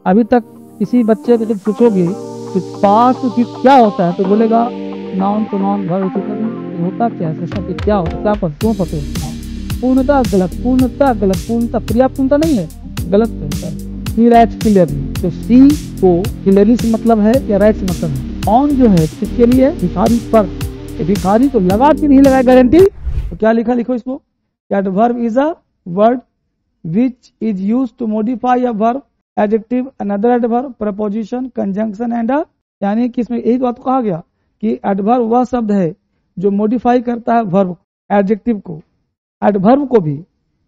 अभी तक किसी बच्चे को जब पूछोगे कि पास्ट क्या होता है तो बोलेगा नाउन प्रोनाउन वर्ब करना होता क्या है, शब्द क्या होता है, क्या पर क्यों पते। पूर्णतः गलत, पूर्णतः गलत, पूर्णतः पर्याप्त, पूर्णतः नहीं है, गलत है। सी राइट्स क्लियरली, तो सी को क्लियरली से मतलब है या राइट से मतलब है। ऑन जो है किसके लिए, भिखारी पर। भिखारी तो लगा कि नहीं लगाए गारंटी, तो क्या लिखा, लिखो इसको। Adverb is a word which is used to modify a verb, adjective, another adverb, preposition, conjunction and a, यानी कि इसमें यही बात कहा गया कि एडवर्ब वह शब्द है जो मॉडिफाई करता है वर्ब, एडजेक्टिव को, एडवर्ब को भी,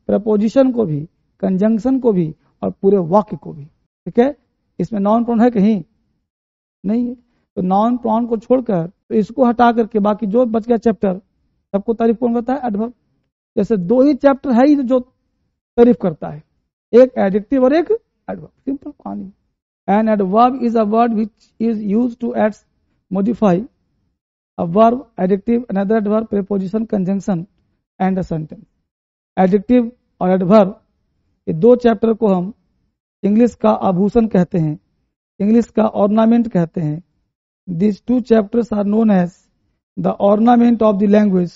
प्रपोजिशन को भी, कंजंक्शन को भी और पूरे वाक्य को भी। ठीक है, इसमें नॉन प्रोनाउन है कहीं नहीं है, तो नॉन प्रोनाउन को छोड़कर तो इसको हटा करके बाकी जो बच गया चैप्टर सबको तारीफ कौन करता है, एडवर्ब। जैसे दो ही चैप्टर है ही जो तारीफ करता है, एक एडजेक्टिव और एक एडवर्ब, सिंपल कहानी। An adverb is a word which is used to add modify a verb, adjective, another adverb, preposition, conjunction and a sentence. Adjective और एडवर्ब ये दो चैप्टर को हम इंग्लिश का आभूषण कहते हैं, इंग्लिश का ऑर्नामेंट कहते हैं। This two chapters are known as the ornament of the language,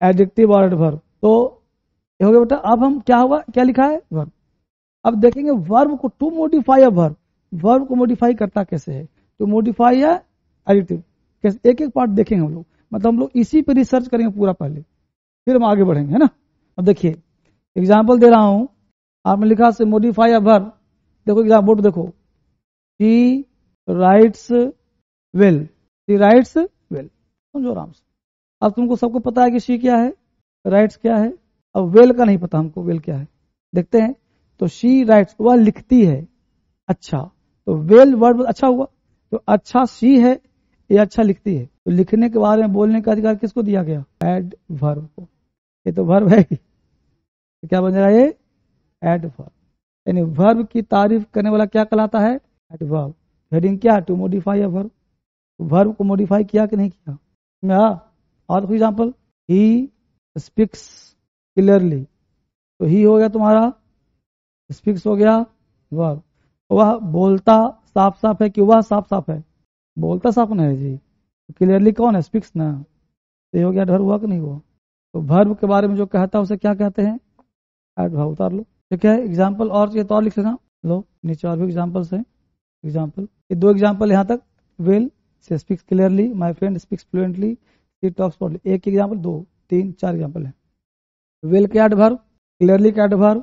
adjective और एडवर्ब। तो हो गया बेटा। अब हम क्या होगा, क्या लिखा है, वर्ब। अब देखेंगे वर्ब को, to modify a verb, verb को मॉडिफाई करता कैसे है, टू मॉडिफाई अ एडजेक्टिव कैसे, एक एक पार्ट देखेंगे हम लोग। मतलब हम लोग इसी पे रिसर्च करेंगे पूरा पहले, फिर हम आगे बढ़ेंगे, है ना। अब देखिए एग्जाम्पल दे रहा हूं, आपने लिखा से मॉडिफाई अ वर्ब। देखो एग्जाम्पल देखो, she writes well, she writes well, समझो आराम से। अब तुमको सबको पता है कि शी क्या है, राइट्स क्या है। अब वेल का नहीं पता हमको, वेल क्या है देखते हैं। तो शी राइट्स, वह लिखती है अच्छा, तो वेल वर्ब अच्छा हुआ, तो अच्छा शी है, ये अच्छा लिखती है, तो लिखने के बारे में बोलने का अधिकार किसको दिया गया, एडवर्ब को। ये तो वर्ब है, तो क्या बन जाएगा ये, एडवर्ब। यानी वर्ब की तारीफ करने वाला क्या कहलाता है, एडवर्ब। हेडिंग क्या, to modify a verb, verb को मॉडिफाई किया कि नहीं किया। और for example, he speaks clearly, तो ही हो गया तुम्हारा, स्पीक्स हो गया वर्ब। वह बोलता साफ साफ है कि वह साफ साफ है, बोलता साफ नहीं है जी, क्लियरली कौन है, स्पीक्स ना, तो ये हो गया एडवर्ब हुआ कि नहीं हुआ। तो वर्ब के बारे में जो कहता है उसे क्या कहते हैं, एडवर्ब। उतार लो, ठीक है। एग्जाम्पल और ये तो और लिख लेना, लो नीचे और भी एग्जाम्पल्स हैं। एग्जाम्पल, ये दो एग्जाम्पल यहाँ तक, वेल से speaks clearly, my friend speaks fluently, she talks proudly. एक एग्जाम्पल, दो तीन चार एग्जाम्पल है। वेल के एडवर्ब, क्लियरली का adverb,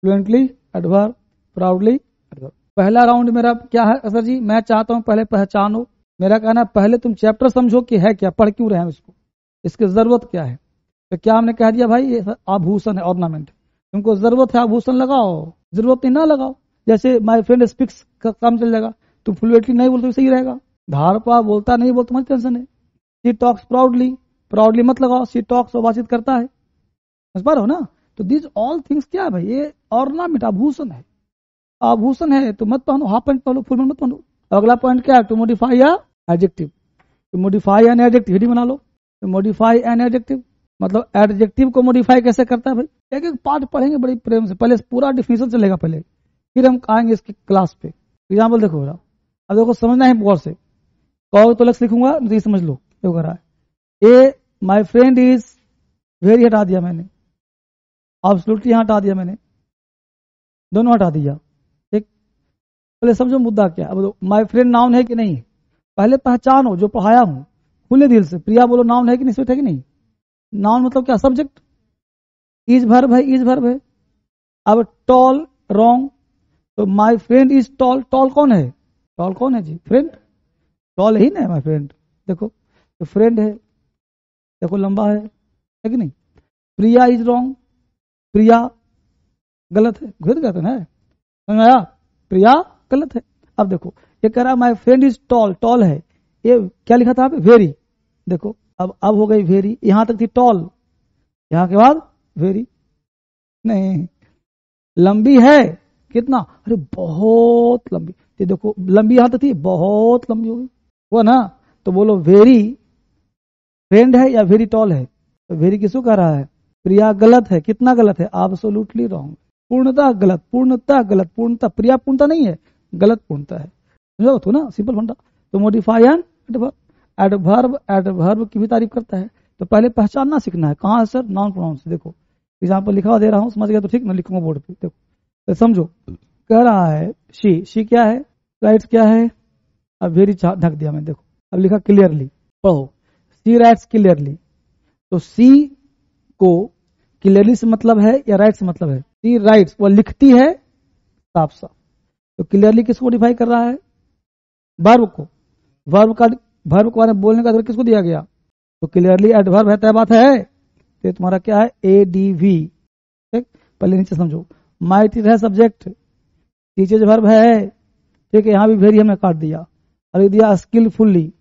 fluently adverb, proudly adverb. पहला राउंड मेरा क्या है सर जी, मैं चाहता हूं पहले पहचानो, मेरा कहना है पहले तुम चैप्टर समझो कि है क्या, पढ़ क्यों रहे हैं इसको, इसकी जरूरत क्या है। तो क्या हमने कह दिया भाई ये आभूषण है, ऑर्नामेंट, तुमको जरूरत है आभूषण लगाओ, जरूरत नहीं ना लगाओ। जैसे माई फ्रेंड स्पीक्स का काम चल जाएगा, तुम फ्लुएंटली नहीं बोलते सही रहेगा, धार पा बोलता नहीं बोलता मत टेंशन है। शी टॉक्स प्राउडली, प्राउडली मत लगाओ, शी टॉक्स बातचीत करता है, समझ पा रहे हो ना। तो दिस ऑल थिंग्स क्या है भाई, ये ऑर्नामेंट आभूषण है, आभूषण है, तो मत पहनो, हाफ पैंट पहनो, फुल पैंट मत पहनो। अगला पॉइंट क्या है, टू मॉडिफाई या adjective, to modify an adjective, heading बना लो, टू मॉडिफाई एन एडजेक्टिव मतलब एडजेक्टिव को मॉडिफाई कैसे करता है भाई, एक एक पार्ट पढ़ेंगे बड़ी प्रेम से, पहले पूरा डिफिनेशन चलेगा पहले, फिर हम आएंगे इसकी क्लास पे। एग्जाम्पल देखो मेरा, अब देखो समझना है गौर से, कहोगे तो लक्ष्य लिखूंगा, नहीं समझ लो क्यों कर रहा है। ए माई फ्रेंड इज वेरी हटा दिया मैंने, एब्सोल्युटली यहां हटा दिया मैंने, दोनों हटा दिया, ठीक। पहले समझो मुद्दा क्या। अब माई फ्रेंड नाउन है कि नहीं, पहले पहचानो जो पढ़ाया हूं खुले दिल से। प्रिया बोलो नाउन है कि नहीं, है कि नहीं। नाउन मतलब क्या, सब्जेक्ट, इज वर्ब है, इज वर्ब है। अब टॉल रॉन्ग, तो my friend is tall, tall कौन है, टॉल कौन है जी, फ्रेंड, टॉल ही ना माई फ्रेंड, देखो तो फ्रेंड है, देखो लंबा है कि नहीं। प्रिया इज रॉन्ग, प्रिया गलत है, गलत कहते ना, समझ आया, प्रिया गलत है। अब देखो ये कह रहा my friend is tall, tall है, ये क्या लिखा था वेरी, देखो अब हो गई वेरी, यहां तक थी टॉल, यहां के बाद वेरी नहीं। लंबी है कितना, अरे बहुत लंबी, ये देखो लंबी यहां तक थी, बहुत लंबी हो गई वो ना। तो बोलो वेरी फ्रेंड है या वेरी टॉल है, तो वेरी किसको कह रहा है, प्रिया गलत है, कितना गलत है, एब्सोल्युटली रॉन्ग, पूर्णतः गलत, पूर्णतः गलत, पूर्णतः, पर्याप्त पूर्णता नहीं है, गलत पूर्णता है। समझो तो ना, सिंपल फंडा। तो modify an adverb, adverb adverb की भी तारीफ करता है। तो पहले पहचानना सीखना है। कहाँ सर? नाउन प्रोनाउन से। देखो एग्जाम्पल लिखा दे रहा हूँ, समझ गया तो ठीक, ना लिखूंगा बोर्ड पे। देखो तो समझो, कह रहा है शी क्या है, राइट्स क्या है, अब वेरी ढक दिया मैं। देखो अब लिखा क्लियरली, पढ़ो, सी राइट्स क्लियरली। तो सी को क्लियरली से मतलब है या राइट से मतलब है? सी राइट्स, वो लिखती है साफ साफ। तो क्लियरली किसको मॉडिफाई कर रहा है? वर्ब को। वर्ब के बारे में बोलने का अधिकार किसको दिया गया? तो क्लियरली एडवर्ब है, तय बात है। तो तुम्हारा क्या है? एडीवी। ठीक, पहले नीचे समझो। माइट है सब्जेक्ट, टीचर वर्ब है। ठीक है, यहाँ भी वेरी हमने काट दिया। अरे दिया स्किलफुली,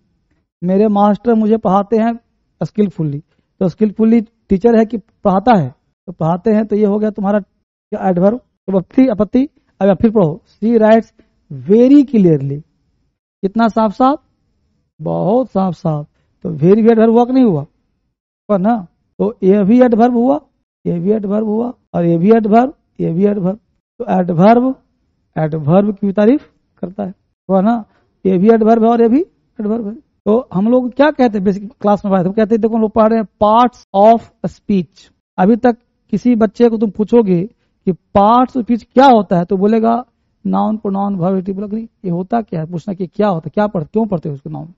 मेरे मास्टर मुझे पढ़ाते हैं स्किलफुली। तो स्किलफुली टीचर है कि पढ़ाता है? तो पढ़ाते हैं, तो ये हो गया तुम्हारा क्या? एडवर्ब। तो आपत्ति। अब फिर पढ़ो, सी राइट्स वेरी क्लियरली। कितना साफ साफ? बहुत साफ साफ। तो वेरी भी एडवर्ब हुआ कि नहीं हुआ? हुआ ना। तो ये भी एडवर्ब हुआ, ये भी एडवर्ब हुआ, और ये भी एडवर्ब, ये भी एडवर्ब। तो एडवर्ब एडवर्ब की भी तारीफ करता है। हुआ ना, ये भी एडवर्ब है और ये भी एडवर्ब है। तो हम लोग क्या कहते हैं बेसिक क्लास में? हम कहते हैं, देखो हम लोग पढ़ रहे हैं पार्ट्स ऑफ स्पीच। अभी तक किसी बच्चे को तुम पूछोगे कि पार्ट्स ऑफ स्पीच क्या होता है, तो बोलेगा नाउन प्रोनाउन वर्ब एडजेक्टिव। बोला ये होता क्या है? पूछना कि क्या होता है, क्या पढ़ते, क्यों पढ़ते हो उसको, नाउन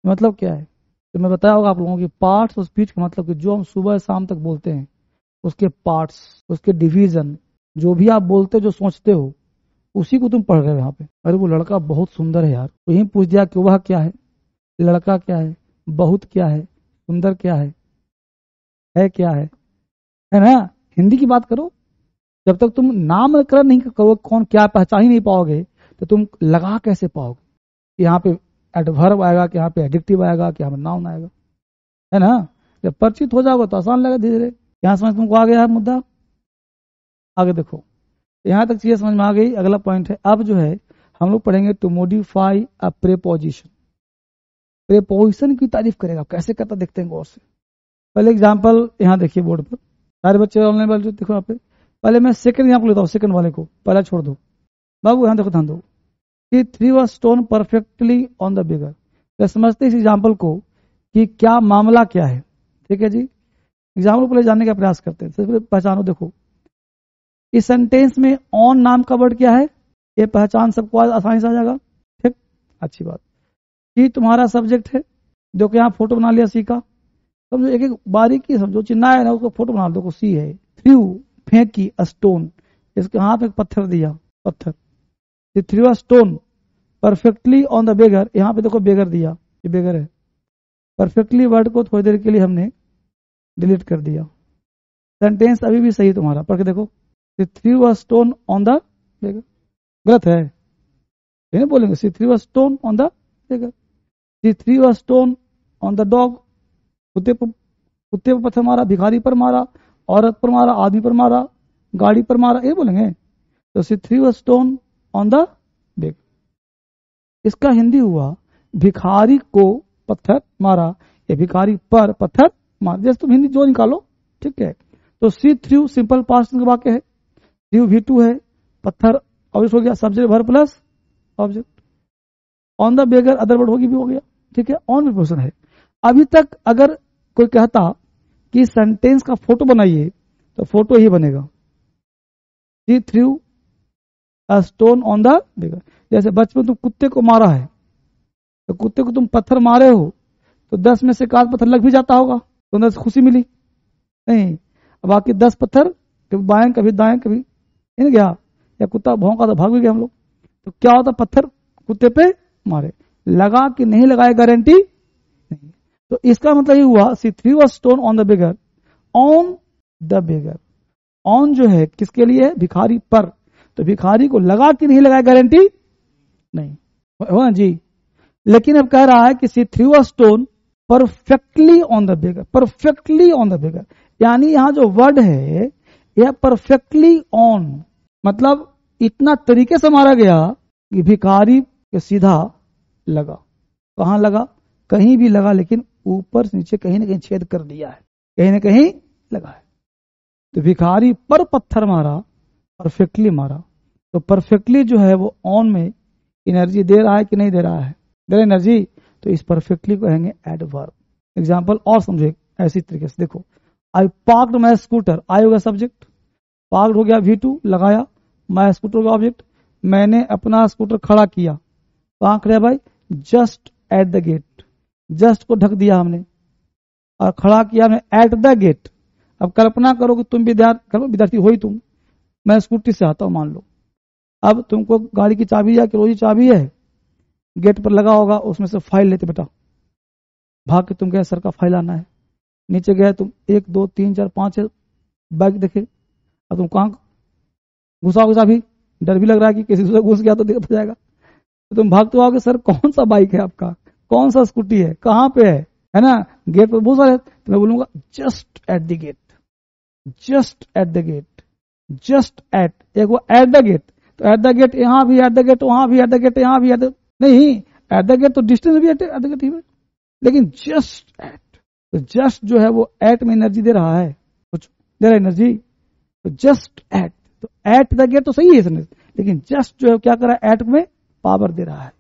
मतलब क्या है? तो मैं बताया होगा आप लोगों की, पार्ट्स ऑफ स्पीच का मतलब कि जो हम सुबह शाम तक बोलते हैं उसके पार्ट्स, उसके डिवीजन, जो भी आप बोलते हो, जो सोचते हो, उसी को तुम पढ़ रहे हो यहाँ पे। अरे वो लड़का बहुत सुंदर है यार, तो यही पूछ दिया कि वह क्या है, लड़का क्या है, बहुत क्या है, सुंदर क्या है क्या है ना? हिंदी की बात करो। जब तक तुम नामकरण नहीं करोगे, कौन क्या पहचान ही नहीं पाओगे, तो तुम लगा कैसे पाओगे? यहाँ पे एडवर्ब आएगा कि यहाँ पे एडजेक्टिव आएगा कि यहाँ पे नाउन आएगा, है ना? जब परिचित हो जाओगे तो आसान लगेगा धीरे धीरे। यहाँ समझ तुमको आ गया है मुद्दा? आगे देखो, यहाँ तक चीजें समझ में आ गई। अगला पॉइंट है, अब जो है हम लोग पढ़ेंगे to modify a preposition. Preposition की तारीफ करेगा, कैसे करता देखते हैं गौर से। पहले एग्जाम्पल यहाँ देखिए बोर्ड पर, सारे बच्चे ऑनलाइन वाले देखो यहाँ पे। पहले मैं सेकंड यहाँ को लेता हूँ, सेकंड वाले को पहले छोड़ दो बाबू। यहाँ देखो, ध्यान दो। He threw a stone perfectly on the beggar। तो समझते इस एग्जाम्पल को कि क्या मामला क्या है। ठीक है जी, एग्जाम्पल पहले जानने का प्रयास करते हैं। सबसे पहचानो, देखो इस सेंटेंस में ऑन नाम का वर्ड क्या है, ये पहचान सबको आसानी से आ जाएगा। ठीक, अच्छी बात। सी तुम्हारा सब्जेक्ट है, देखो यहाँ फोटो बना लिया सी का। समझो, एक एक बारीकी समझो, चिन्ह है ना, उसको फोटो बना दो। सी है, थ्रू फेंकी, स्टोन, इसके हाथ में पत्थर दिया, पत्थर। Through a stone perfectly on the बेगर, यहाँ पे देखो बेगर दिया, ये बेगर है। परफेक्टली वर्ड को थोड़ी देर के लिए हमने डिलीट कर दिया। सेंटेंस अभी भी सही तुम्हारा, पढ़ के देखो। Threw a stone on the beggar, गलत है, ये नहीं बोलेंगे। She threw a stone on the beggar, she threw a stone on the dog, कुत्ते पर पत्थर मारा, भिखारी पर मारा, औरत पर मारा, आदमी पर मारा, गाड़ी पर मारा, ये बोलेंगे। तो she threw a stone on the beggar, इसका हिंदी हुआ भिखारी को पत्थर मारा, या भिखारी पर पत्थर मारा, जैसे तुम हिंदी जो निकालो। ठीक है, तो सी थ्रू सिंपल पास्ट का वाक्य है, थ्रू V2 है, पत्थर ऑब्जेक्ट हो गया, subject verb plus object. On the beggar other word होगी भी हो गया। ठीक है, ऑन प्रिपोजिशन है। अभी तक अगर कोई कहता कि सेंटेंस का फोटो बनाइए, तो फोटो ही बनेगा, she threw a stone on the beggar. जैसे बचपन तुम कुत्ते को मारा है, तो कुत्ते को तुम पत्थर मारे हो, तो 10 में से 1 पत्थर लग भी जाता होगा, तो अंदर से खुशी मिली नहीं। अब बाकी 10 पत्थर कभी बाएं कभी दाएं कभी इन गया, या कुत्ता भौंका तो भाग भी गया हम लोग। तो क्या होता, पत्थर कुत्ते पे मारे, लगा कि नहीं लगाए गारंटी नहीं। तो इसका मतलब ये हुआ, she threw a stone on the beggar, on the beggar. On जो है किसके लिए है, भिखारी पर, तो भिखारी को लगा कि नहीं लगाए गारंटी नहीं, हो जी। लेकिन अब कह रहा है कि she threw a stone perfectly on the beggar, perfectly on the beggar, यानी यहां जो वर्ड है यह परफेक्टली ऑन, मतलब इतना तरीके से मारा गया कि भिखारी के सीधा लगा। कहां लगा, कहीं भी लगा, लेकिन ऊपर से नीचे कहीं ना कहीं छेद कर दिया है, कहीं ना कहीं लगा है। तो भिखारी पर पत्थर मारा, परफेक्टली मारा। तो परफेक्टली जो है वो ऑन में एनर्जी दे रहा है कि नहीं दे रहा है, दे रहा एनर्जी, तो इस परफेक्टली को कहेंगे एडवर्ब। एग्जाम्पल और समझे ऐसी तरीके से, देखो आई पार्क्ड माई स्कूटर, आई होगा सब्जेक्ट, पार्क्ड हो गया V2 लगाया, माई स्कूटर होगा ऑब्जेक्ट, मैंने अपना स्कूटर खड़ा किया, कहाँ खड़ा भाई, just at the gate, just को ढक दिया हमने और खड़ा किया हमने एट द गेट। अब कल्पना करो कि तुम विद्यार्थी हो ही तुम, मैं स्कूटी से आता हूं मान लो, अब तुमको गाड़ी की चाबी या किरोजी चाबी है, गेट पर लगा होगा, उसमें से फाइल लेते बेटा, भाग के तुम गए सर का फाइल आना है, नीचे गए तुम 1 2 3 4 5 बैग देखे, अब तुम कहाँ घुसाओगे चाबी, डर भी लग रहा है कि किसी से घुस गया तो दिक्कत हो जाएगा, तो तुम भागते आओगे सर कौन सा बाइक है आपका, कौन सा स्कूटी है, कहाँ पे है ना, गेट पर बहुत सारे, तो मैं बोलूंगा just at the gate, just at the gate, just at, एक वो एट द गेट, तो एट द गेट यहाँ भी एट द गेट, वहां भी एट द गेट, यहाँ भी नहीं, एट द गेट तो डिस्टेंस भी एट द गेट ही है, लेकिन जस्ट एट, तो जस्ट जो है वो एट में एनर्जी दे रहा है, कुछ दे रहा है एनर्जी, तो जस्ट एट, तो एट द गेट तो सही है इसमें, लेकिन जस्ट जो है क्या कर रहा है, एट में पावर दे रहा है,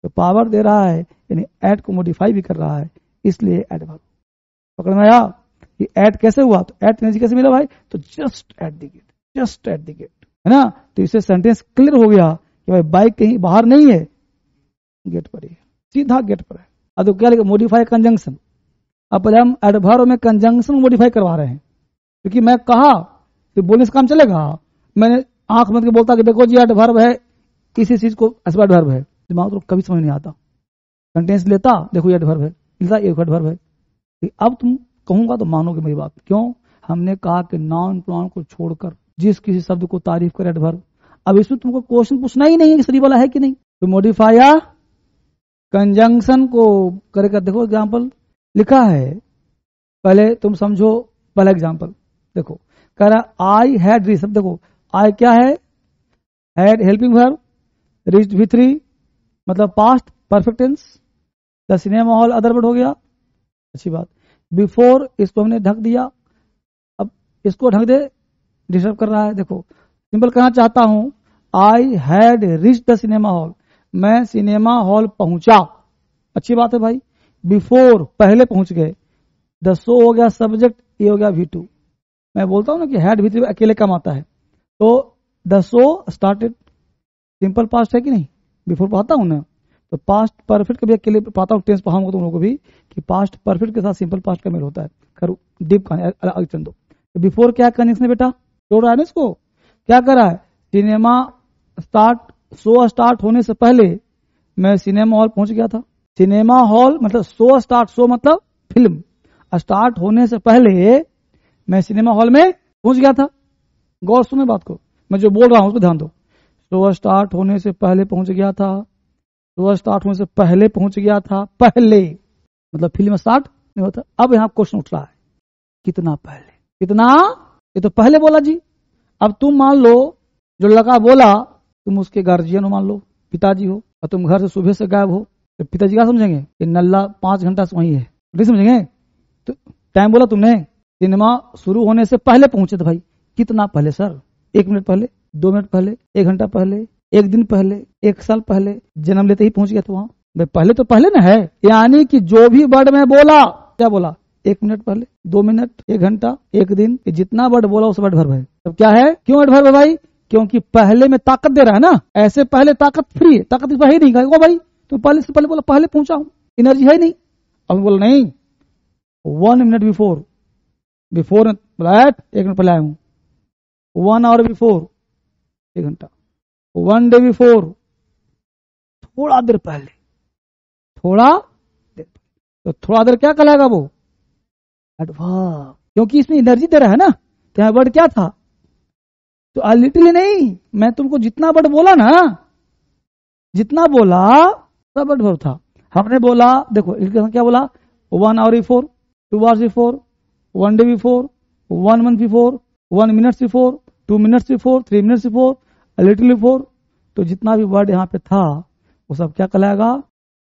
तो पावर दे रहा है यानी एट को मॉडिफाई भी कर रहा है, इसलिए एडवर्ब। पकड़ में आया कि एट कैसे हुआ, तो एट एनर्जी कैसे मिला भाई, तो just at the gate, just at the gate, है ना, तो इससे सेंटेंस क्लियर हो गया कि भाई बाइक कहीं बाहर नहीं है, गेट पर ही है, सीधा गेट पर है। अब तो क्या लिखा, मॉडिफाई कंजंक्शन, अब पहले हम एडवर्ब में कंजंक्शन मॉडिफाई करवा रहे हैं, क्योंकि मैं कहा तो बोलने से काम चलेगा, मैंने आंख बंद के बोलता कि देखो जी एडवर्ब है, किसी चीज को एडवर्ब है, दिमाग तो कभी समझ नहीं आता, सेंटेंस लेता देखो ये एडवर्ब है, लेता एक एडवर्ब है, अब तुम कहूंगा तो मानोगे मेरी बात, क्यों, हमने कहा कि नाउन प्रोनाउन को छोड़कर जिस किसी शब्द को तारीफ करे एडवर्ब। अब इसमें तुमको क्वेश्चन पूछना ही नहीं है कि सही वाला है कि नहीं, तो मॉडिफाई या कंजंक्शन को करेगा, देखो एग्जाम्पल लिखा है, पहले तुम समझो, पहला एग्जाम्पल देखो, कह रहा आई हैड रीच, अब देखो आई क्या है, had helping verb, reached V3 मतलब past perfect tense, the cinema hall other word हो गया, अच्छी बात, बिफोर इसको हमने ढक दिया, अब इसको ढक दे, डिस्टर्ब कर रहा है, देखो सिंपल कहना चाहता हूं, I had reach the cinema hall, मैं सिनेमा हॉल पहुंचा, अच्छी बात है भाई, बिफोर पहले पहुंच गए, द शो हो गया सब्जेक्ट, ये हो गया V2, मैं बोलता हूं ना कि हैड V3 अकेले कम आता है, तो the show started, simple past है कि नहीं, बिफोर पढ़ाता हूं ना, तो पास्ट परफेक्ट कभी अकेले पढ़ाता हूं, टेंस पढ़ाऊंगा तुम लोगों को भी कि पास्ट परफेक्ट के साथ सिंपल पास्ट का मेल होता है, करो डीप का चंदो, तो बिफोर क्या कनेक्शन बेटा, जोड़ रहा है ना इसको, क्या कर रहा है, सिनेमा स्टार्ट, शो स्टार्ट होने से पहले मैं सिनेमा हॉल पहुंच गया था, सिनेमा हॉल मतलब शो स्टार्ट, शो मतलब फिल्म, स्टार्ट होने से पहले मैं सिनेमा हॉल में पहुंच गया था, गौर सुने बात को, मैं जो बोल रहा हूं उसको ध्यान दो, शो स्टार्ट होने से पहले पहुंच गया था, शो स्टार्ट होने से पहले पहुंच गया था, पहले मतलब फिल्म स्टार्ट नहीं होता। अब यहां क्वेश्चन उठ रहा है, कितना पहले, कितना, ये तो पहले बोला जी, अब तुम मान लो जो लड़का बोला तुम उसके गार्जियन हो, मान लो पिताजी हो, और तुम घर से सुबह से गायब हो, तो पिताजी क्या समझेंगे कि नल्ला 5 घंटा से वहीं है, नहीं समझेंगे, तो टाइम बोला तुमने, सिनेमा शुरू होने से पहले पहुंचे थे भाई, कितना पहले सर, 1 मिनट पहले, 2 मिनट पहले, 1 घंटा पहले, 1 दिन पहले, 1 साल पहले, जन्म लेते ही पहुंच गया था वहां, भाई पहले तो पहले ना है, यानी कि जो भी वर्ड में बोला, क्या बोला, 1 मिनट पहले, 2 मिनट, 1 घंटा, 1 दिन, जितना वर्ड बोला उस वर्ड एडवर्ब है, तब क्या है, क्यों एडवर्ब है भाई, क्योंकि पहले में ताकत दे रहा है ना, ऐसे पहले ताकत फ्री है, ताकत इसमें है नहीं, कहेगा भाई तो पहले से पहले बोला, पहले पहुंचा हूं, एनर्जी है नहीं, अब बोला नहीं, 1 मिनट बिफोर, बिफोर बोला 1 मिनट पहले आया हूं, 1 आवर बिफोर 1 घंटा, 1 डे बिफोर थोड़ा देर पहले, थोड़ा देर, तो थोड़ा देर क्या कहलाएगा वो एडवर्ब, क्योंकि इसमें एनर्जी दे रहा है ना, तो यहां वर्ड क्या था, तो लिटरली नहीं, मैं तुमको जितना वर्ड बोला ना, जितना बोला सब एडवर्ब था, हमने बोला देखो क्या बोला, 1 hour before, 2 hours before, 1 day before, 1 month before, 1 minutes before, 2 minutes before, 3 minutes before, little before, तो जितना भी वर्ड यहाँ पे था वो सब क्या कहलाएगा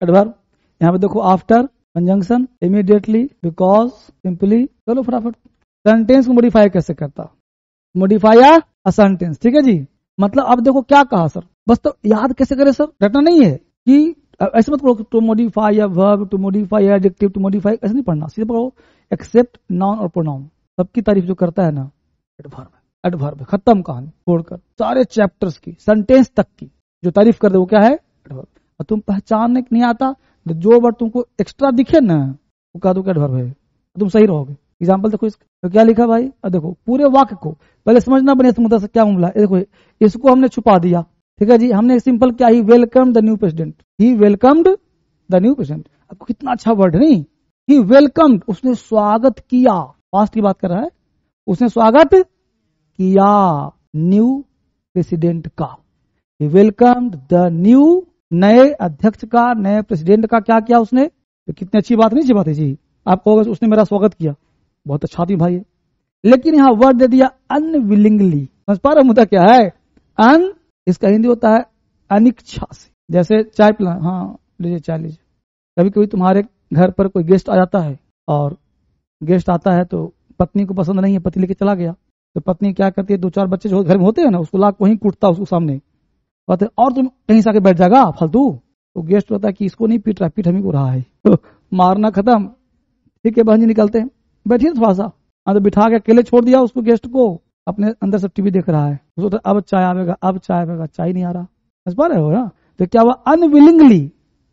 एडवर्ब। यहाँ पे देखो after, conjunction, immediately, because, simply, चलो फटाफट सेंटेंस को मॉडिफाई कैसे करता, मॉडिफाई अ सेंटेंस। ठीक है जी, मतलब अब देखो क्या कहा सर, बस तो याद कैसे करें सर, रटना नहीं है कि ऐसे मत पढ़ो to modify a verb, to modify a adjective, to modify, ऐसे नहीं पढ़ना, सीधे पढ़ो एक्सेप्ट नाउन और प्रोनाउन। सबकी तारीफ जो करता है ना एडवर्ब, एडवर्ब खत्म कहानी, छोड़कर सारे चैप्टर्स की सेंटेंस तक की जो तारीफ कर दे वो क्या है, एडवर्ब। और तुम पहचानने नहीं आता तो जो वर्ड तुमको एक्स्ट्रा दिखे ना वो कह दो क्या एडवर्ब है, तुम सही रहोगे। एग्जाम्पल देखो इसका, तो क्या लिखा भाई, और देखो पूरे वाक्य को पहले समझना बने समुद्र से क्या मामला है। देखो इसको हमने छुपा दिया, ठीक है जी, हमने सिंपल क्या, he welcome the new president, he welcomed the new president. आपको कितना अच्छा वर्ड है नहीं, ही वेलकम्ड, उसने स्वागत किया, पास्ट की बात कर रहा है, उसने स्वागत किया न्यू प्रेसिडेंट का, ही वेलकम्ड द न्यू, नए अध्यक्ष का, नए प्रेसिडेंट का क्या किया उसने, तो कितनी अच्छी बात नहीं, अच्छी बात है जी। आप कहोगे उसने मेरा स्वागत किया, बहुत अच्छा थी भाई, लेकिन यहां वर्ड दे दिया अनविलिंगली। समझ पा रहे मुद्दा क्या है, अन, इसका हिंदी होता है अनिच्छा से। जैसे चाय पिला, हाँ लीजिए चाय लीजिए। कभी कभी तुम्हारे घर पर कोई गेस्ट आ जाता है और गेस्ट आता है तो पत्नी को पसंद नहीं है, पति लेके चला गया, तो पत्नी क्या करती है, दो चार बच्चे जो घर में होते हैं ना उसको लाख वहीं कूटता उसको सामने, कहते और तुम कहीं से आके बैठ जाएगा फालतू। तो गेस्ट होता है कि इसको नहीं पीट रहा, पीट हमी को रहा है, तो मारना खत्म। ठीक है बहन जी निकलते हैं, बैठिए थोड़ा सा, तो बिठा के अकेले छोड़ दिया उसको, गेस्ट को, अपने अंदर से टीवी देख रहा है, उसको अब चाय आवेगा, अब चाय आवेगा, चाय नहीं आ रहा। समझ पा रहे हो ना, तो क्या हुआ, अनविलिंगली,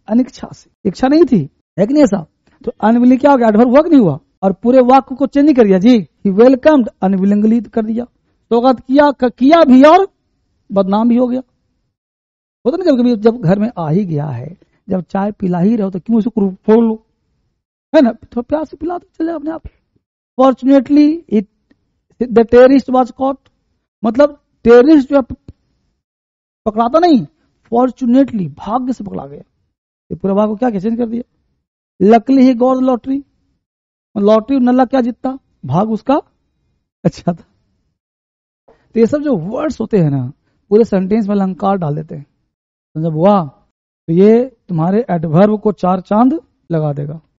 अनिच्छा से, इच्छा नहीं थी, है कि नहीं ऐसा, तो अनविलिंग क्या हो गया, एडवर्ब हुआ कि नहीं हुआ, और पूरे वाक्य को चेंज नहीं कर दिया जी, ही वेलकम्ड, अनविलिंगली कर दिया, स्वागत किया भी और बदनाम भी हो गया। होता ना कभी जब घर में आ ही गया है, जब चाय पिला ही रहो तो क्यों उसको फोड़ लो, है ना, थोड़ा प्यार से पिला दो, चले अपने आप। Fortunately it the terrorist was cot, मतलब टेररिस्ट जो पकड़ाता नहीं, फॉर्चुनेटली भाग्य से पकड़ा गया। ये पूरा भाग को क्या चेंज कर दिया, लकली ही गॉड लॉटरी, लॉटरी नल्ला क्या जीतता, भाग उसका अच्छा था। तो ये सब जो वर्ड्स होते हैं ना पूरे सेंटेंस में अलंकार डाल देते हैं, तो जब हुआ तो ये तुम्हारे एडवर्ब को चार चांद लगा देगा।